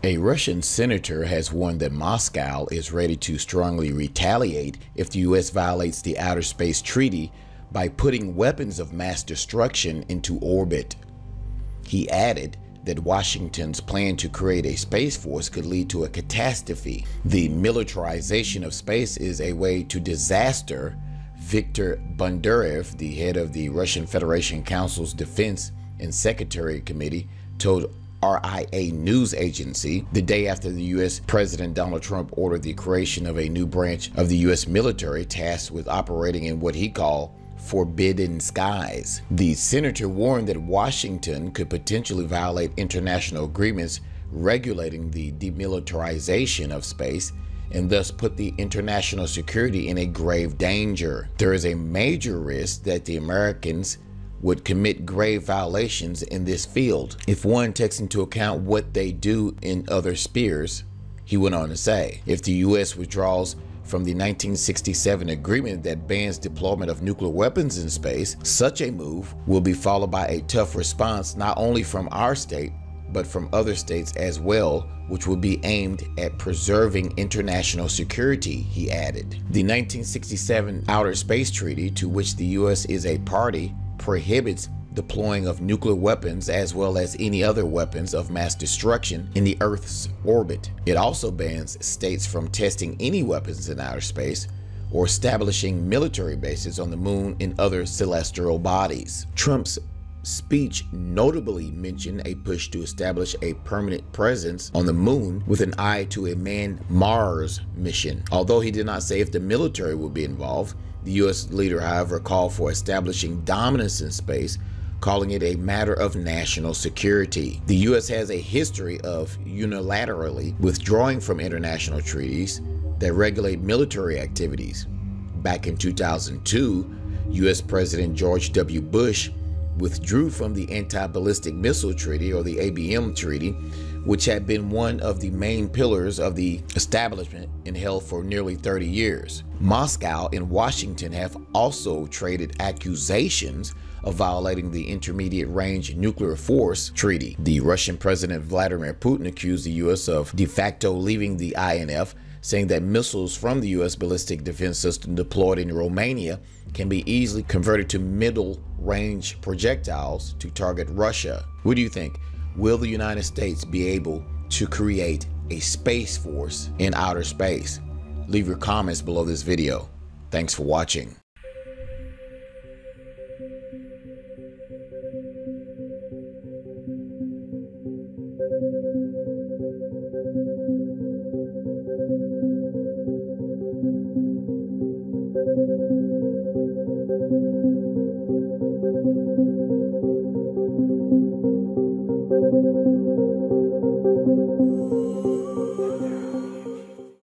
A Russian senator has warned that Moscow is ready to strongly retaliate if the U.S. violates the Outer Space Treaty by putting weapons of mass destruction into orbit. He added that Washington's plan to create a space force could lead to a catastrophe. The militarization of space is a way to disaster, Viktor Bondarev, the head of the Russian Federation Council's Defense and Secretary Committee, told RIA news agency the day after the U.S. President Donald Trump ordered the creation of a new branch of the U.S. military tasked with operating in what he called forbidden skies. The senator warned that Washington could potentially violate international agreements regulating the demilitarization of space and thus put the international security in a grave danger. There is a major risk that the Americans would commit grave violations in this field if one takes into account what they do in other spheres, he went on to say. If the U.S. withdraws from the 1967 agreement that bans deployment of nuclear weapons in space, such a move will be followed by a tough response not only from our state, but from other states as well, which will be aimed at preserving international security, he added. The 1967 Outer Space Treaty, to which the U.S. is a party, prohibits deploying of nuclear weapons as well as any other weapons of mass destruction in the Earth's orbit. It also bans states from testing any weapons in outer space or establishing military bases on the moon and other celestial bodies. Trump's speech notably mentioned a push to establish a permanent presence on the moon with an eye to a manned Mars mission. Although he did not say if the military would be involved, the U.S. leader, however, called for establishing dominance in space, calling it a matter of national security. The U.S. has a history of unilaterally withdrawing from international treaties that regulate military activities. Back in 2002, U.S. President George W. Bush withdrew from the Anti-Ballistic Missile Treaty, or the ABM Treaty, which had been one of the main pillars of the establishment and held for nearly 30 years. Moscow and Washington have also traded accusations of violating the Intermediate Range Nuclear Force Treaty. The Russian President Vladimir Putin accused the U.S. of de facto leaving the INF, saying that missiles from the U.S. ballistic defense system deployed in Romania can be easily converted to middle-range projectiles to target Russia. What do you think? Will the United States be able to create a space force in outer space? Leave your comments below this video. Thanks for watching.